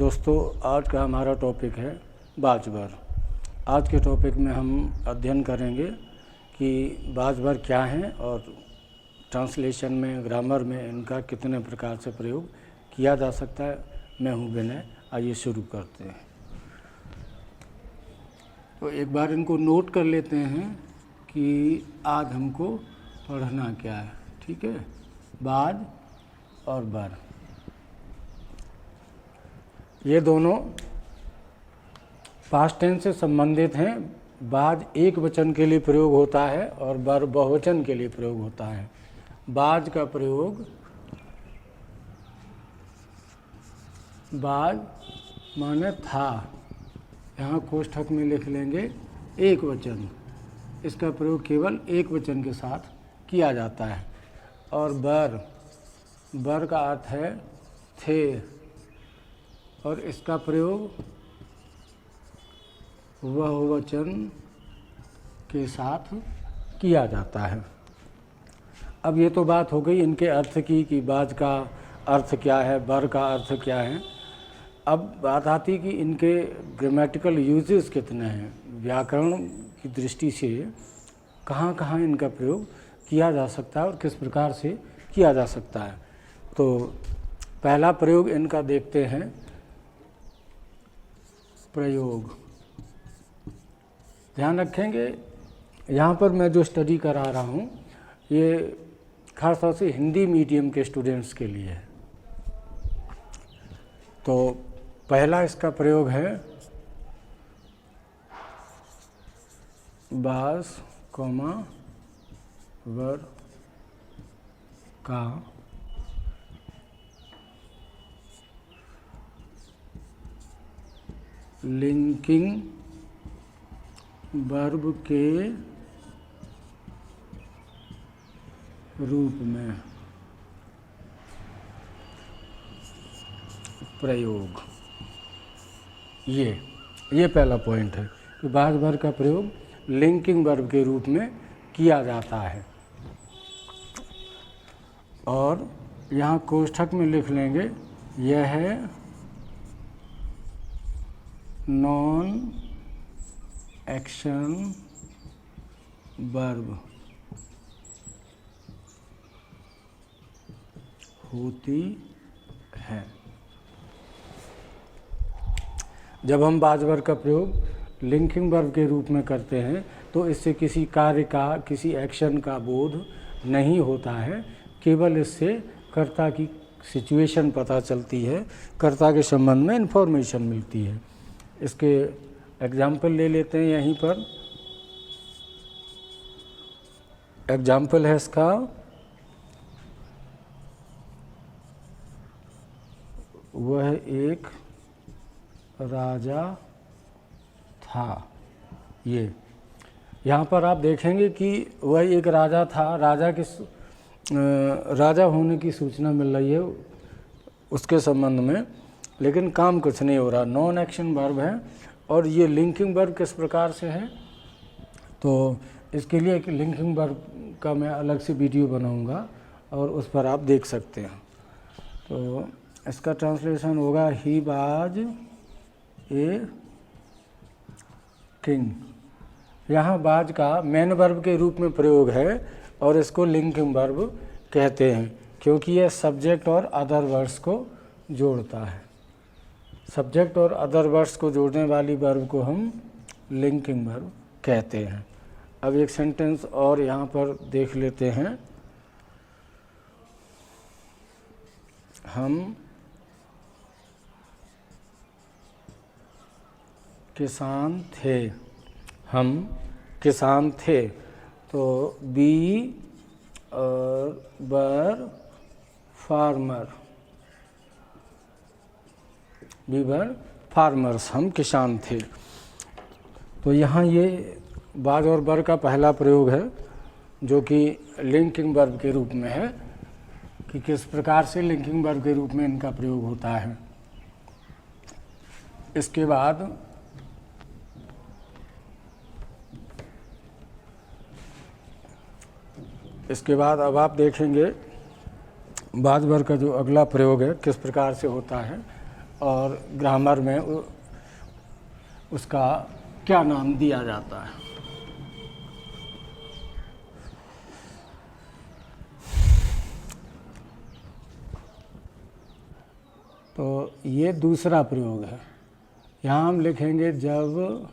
दोस्तों, आज का हमारा टॉपिक है बाजवर। आज के टॉपिक में हम अध्ययन करेंगे कि बाजवर क्या हैं और ट्रांसलेशन में, ग्रामर में इनका कितने प्रकार से प्रयोग किया जा सकता है। मैं हूं विनय। आइए शुरू करते हैं। तो एक बार इनको नोट कर लेते हैं कि आज हमको पढ़ना क्या है। ठीक है, बाज और बर, ये दोनों पास्ट टेंस से संबंधित हैं। बाज एक वचन के लिए प्रयोग होता है और बर बहुवचन के लिए प्रयोग होता है। बाज का प्रयोग, बाज माने था, यहाँ कोष्ठक में लिख लेंगे एक वचन। इसका प्रयोग केवल एक वचन के साथ किया जाता है। और बर, बर का अर्थ है थे, और इसका प्रयोग बहुवचन के साथ किया जाता है। अब ये तो बात हो गई इनके अर्थ की कि बाज का अर्थ क्या है, बर का अर्थ क्या है। अब बात आती कि इनके ग्रामेटिकल यूजेस कितने हैं, व्याकरण की दृष्टि से कहाँ कहाँ इनका प्रयोग किया जा सकता है और किस प्रकार से किया जा सकता है। तो पहला प्रयोग इनका देखते हैं, प्रयोग। ध्यान रखेंगे, यहाँ पर मैं जो स्टडी करा रहा हूँ ये खास तौर से हिंदी मीडियम के स्टूडेंट्स के लिए है। तो पहला इसका प्रयोग है बाज कॉमा वर का लिंकिंग वर्ब के रूप में प्रयोग। ये पहला पॉइंट है कि बाज बर का प्रयोग लिंकिंग वर्ब के रूप में किया जाता है। और यहाँ कोष्ठक में लिख लेंगे, यह है नॉन एक्शन वर्ब होती है। जब हम बाज वर्ब का प्रयोग लिंकिंग वर्ब के रूप में करते हैं तो इससे किसी कार्य का, किसी एक्शन का बोध नहीं होता है, केवल इससे कर्ता की सिचुएशन पता चलती है, कर्ता के संबंध में इन्फॉर्मेशन मिलती है। इसके एग्जाम्पल ले लेते हैं। यहीं पर एग्जाम्पल है इसका, वह एक राजा था। ये यहाँ पर आप देखेंगे कि वह एक राजा था, राजा होने की सूचना मिल रही है उसके संबंध में, लेकिन काम कुछ नहीं हो रहा। नॉन एक्शन वर्ब है और ये लिंकिंग वर्ब किस प्रकार से है, तो इसके लिए एक लिंकिंग वर्ब का मैं अलग से वीडियो बनाऊंगा और उस पर आप देख सकते हैं। तो इसका ट्रांसलेशन होगा, ही वाज ए किंग। यहाँ बाज का मेन वर्ब के रूप में प्रयोग है और इसको लिंकिंग वर्ब कहते हैं क्योंकि यह सब्जेक्ट और अदर वर्ड्स को जोड़ता है। सब्जेक्ट और अदर वर्ड्स को जोड़ने वाली वर्ब को हम लिंकिंग वर्ब कहते हैं। अब एक सेंटेंस और यहाँ पर देख लेते हैं। हम किसान थे, हम किसान थे। तो बी और बर फार्मर, वी वर फार्मर्स, हम किसान थे। तो यहाँ ये बाज और बर का पहला प्रयोग है जो कि लिंकिंग वर्ब के रूप में है, कि किस प्रकार से लिंकिंग वर्ब के रूप में इनका प्रयोग होता है। इसके बाद अब आप देखेंगे बाज बर का जो अगला प्रयोग है किस प्रकार से होता है। और ग्रामर में उसका क्या नाम दिया जाता है। तो ये दूसरा प्रयोग है। यहाँ हम लिखेंगे जब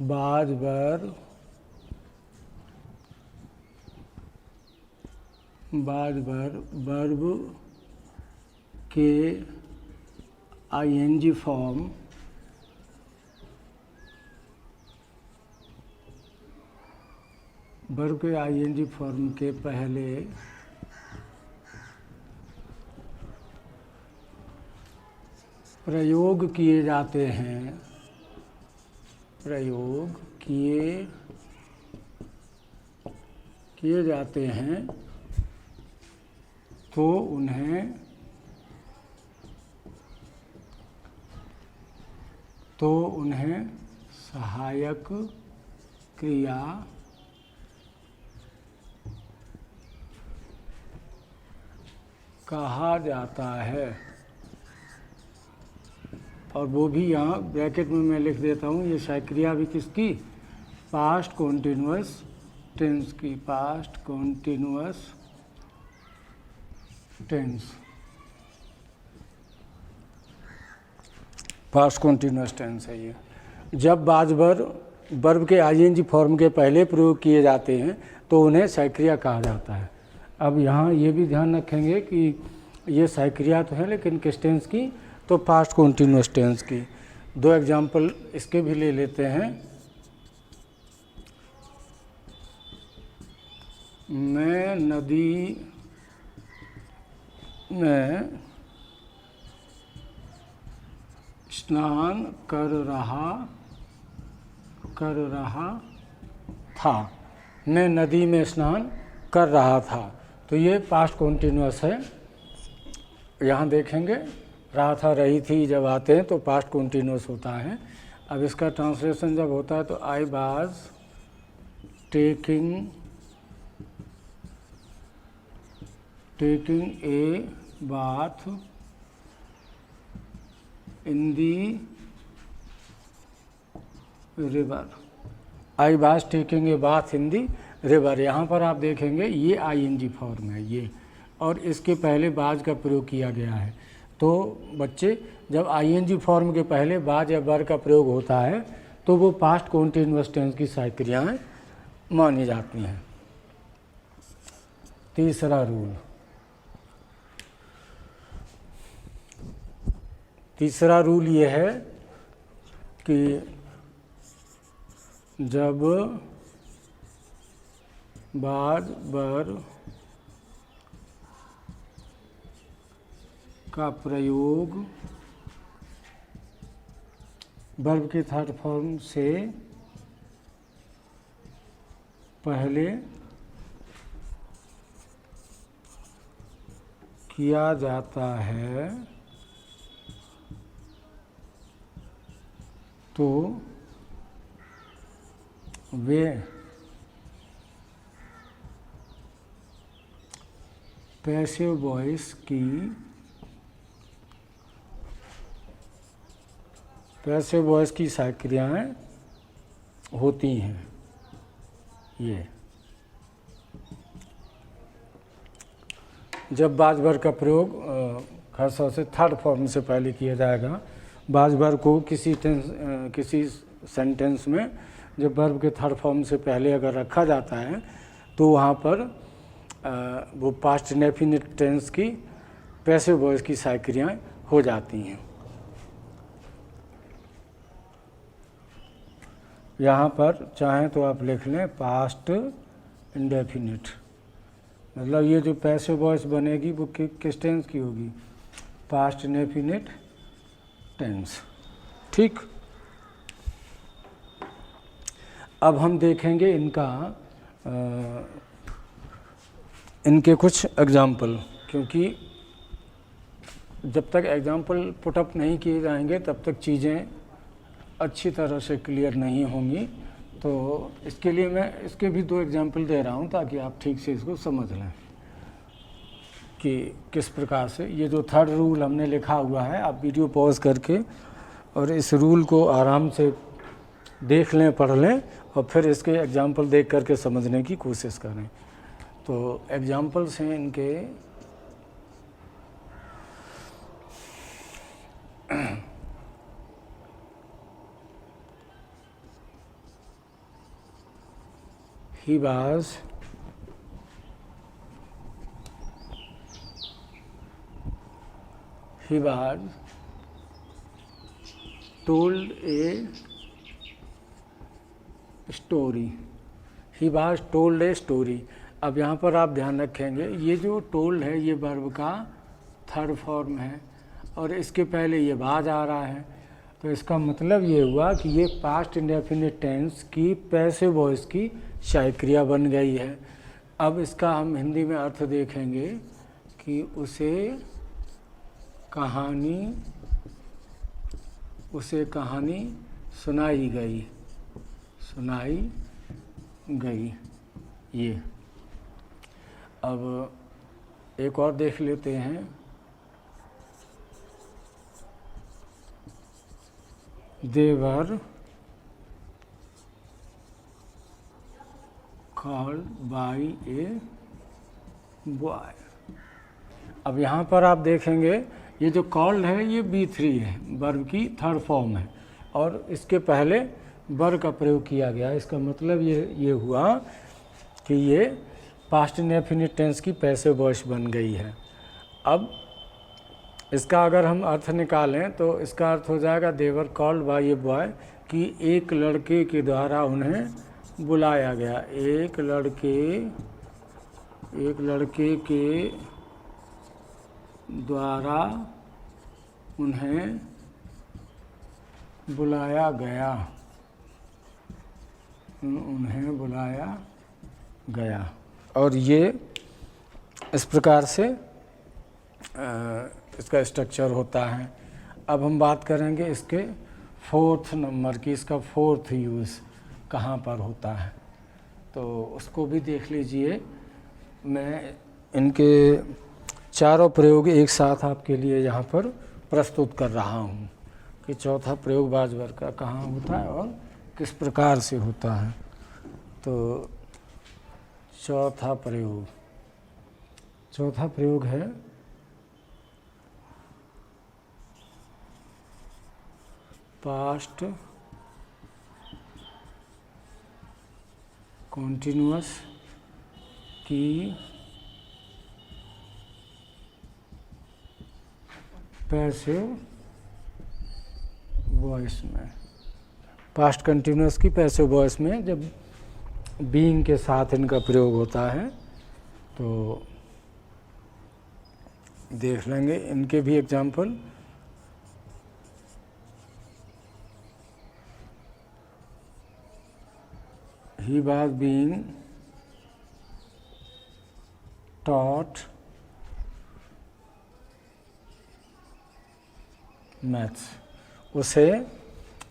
बाज बर वर्ब के आईएनजी फॉर्म वर्ब के आईएनजी फॉर्म के पहले प्रयोग किए जाते हैं, प्रयोग किए जाते हैं तो उन्हें सहायक क्रिया कहा जाता है। और वो भी यहाँ ब्रैकेट में मैं लिख देता हूँ, ये सहायक क्रिया भी किसकी, पास्ट कॉन्टिन्यूअस टेंस की, past continuous tense, past continuous tense है ये। जब बाज वर्ब के आईएनजी फॉर्म के पहले प्रयोग किए जाते हैं तो उन्हें सहायक क्रिया कहा जाता है। अब यहाँ ये भी ध्यान रखेंगे कि ये सहायक क्रिया तो है लेकिन किस टेंस की, तो पास्ट कॉन्टिन्यूअस टेंस की। दो एग्जाम्पल इसके भी ले लेते हैं। मैं नदी में स्नान कर रहा था, मैं नदी में स्नान कर रहा था, तो ये पास्ट कॉन्टिन्यूअस है। यहाँ देखेंगे रहा था, रही थी जब आते हैं तो पास्ट कॉन्टिन्यूअस होता है। अब इसका ट्रांसलेशन जब होता है तो I was taking a bath in the river, I was taking a bath in the river. यहाँ पर आप देखेंगे ये आईएनजी फॉर्म है ये, और इसके पहले बाज का प्रयोग किया गया है। तो बच्चे जब आईएनजी फॉर्म के पहले बाज या बर का प्रयोग होता है तो वो पास्ट कॉन्टिन्यूअस टेंस की सहायक क्रियाएं मानी जाती हैं। तीसरा रूल ये है कि जब बाज बर का प्रयोग वर्ब के थर्ड फॉर्म से पहले किया जाता है तो वे पैसिव वॉइस की सहायक क्रियाएं होती हैं। ये जब बाज बर का प्रयोग खासतौर से थर्ड फॉर्म से पहले किया जाएगा, बाज बर को किसी सेंटेंस में जब वर्ब के थर्ड फॉर्म से पहले अगर रखा जाता है तो वहाँ पर वो पास्ट इंडेफिनिट टेंस की पैसिव वॉइस की सहायक क्रियाएं हो जाती हैं। यहाँ पर चाहें तो आप लिख लें पास्ट इंडेफिनिट, मतलब ये जो पैसिव वॉइस बनेगी वो किस टेंस की होगी, पास्ट इंडेफिनिट टेंस। ठीक, अब हम देखेंगे इनके कुछ एग्जाम्पल, क्योंकि जब तक एग्जाम्पल पुटअप नहीं किए जाएंगे तब तक चीज़ें अच्छी तरह से क्लियर नहीं होंगी। तो इसके लिए मैं इसके भी दो एग्जाम्पल दे रहा हूँ ताकि आप ठीक से इसको समझ लें। कि किस प्रकार से ये जो थर्ड रूल हमने लिखा हुआ है, आप वीडियो पॉज करके और इस रूल को आराम से देख लें, पढ़ लें और फिर इसके एग्जाम्पल देख करके समझने की कोशिश करें। तो एग्जाम्पल्स हैं इनके he was told a story। He was told a story. अब यहाँ पर आप ध्यान रखेंगे, ये जो टोल्ड है ये वर्ब का थर्ड फॉर्म है और इसके पहले ये वाज आ रहा है, तो इसका मतलब ये हुआ कि ये पास्ट इंडेफिनिट टेंस की पैसिव वॉइस की सहायक क्रिया बन गई है। अब इसका हम हिंदी में अर्थ देखेंगे कि उसे कहानी सुनाई गई। ये अब एक और देख लेते हैं। They were called by a boy। अब यहाँ पर आप देखेंगे ये जो कॉल्ड है ये B3 है, वर्ब की थर्ड फॉर्म है और इसके पहले वर का प्रयोग किया गया। इसका मतलब ये हुआ कि ये पास्ट इंडेफिनिट टेंस की पैसिव वॉइस बन गई है। अब इसका अगर हम अर्थ निकालें तो इसका अर्थ हो जाएगा देवर कॉल्ड बाय ए बॉय, कि एक लड़के के द्वारा उन्हें बुलाया गया। एक लड़के के द्वारा उन्हें बुलाया गया। और ये इस प्रकार से इसका स्ट्रक्चर होता है। अब हम बात करेंगे इसके फोर्थ नंबर की, इसका फोर्थ यूज़ कहाँ पर होता है, तो उसको भी देख लीजिए। मैं इनके चारों प्रयोग एक साथ आपके लिए यहाँ पर प्रस्तुत कर रहा हूँ कि चौथा प्रयोग वाज वर्ब का कहाँ होता है और किस प्रकार से होता है। तो चौथा प्रयोग है पास्ट कॉन्टिन्यूअस की पैसिव वॉइस में। पास्ट कंटिन्यूअस की पैसिव वॉइस में जब बीइंग के साथ इनका प्रयोग होता है तो देख लेंगे इनके भी example. He was being taught maths. उसे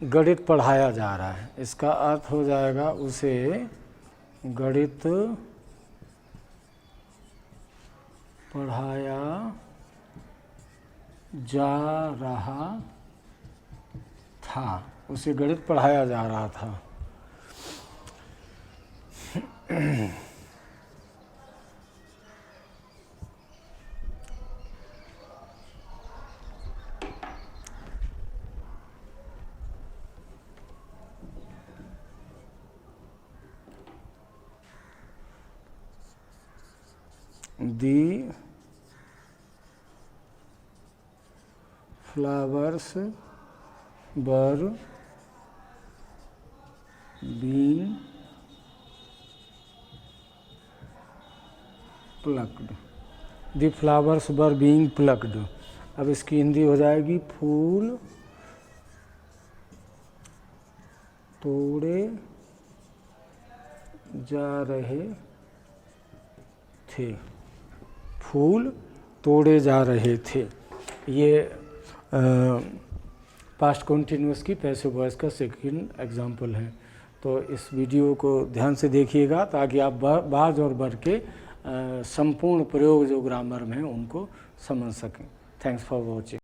गणित पढ़ाया जा रहा है। इसका अर्थ हो जाएगा उसे गणित पढ़ाया जा रहा था। उसे गणित पढ़ाया जा रहा था। The flowers were being plucked। The flowers were being plucked। अब इसकी हिंदी हो जाएगी फूल तोड़े जा रहे थे। फूल तोड़े जा रहे थे। ये पास्ट कॉन्टिन्यूअस की पैसिव वॉइस का सेकंड एग्जाम्पल है। तो इस वीडियो को ध्यान से देखिएगा ताकि आप बाज और बर के संपूर्ण प्रयोग जो ग्रामर में हैं उनको समझ सकें। Thanks for watching.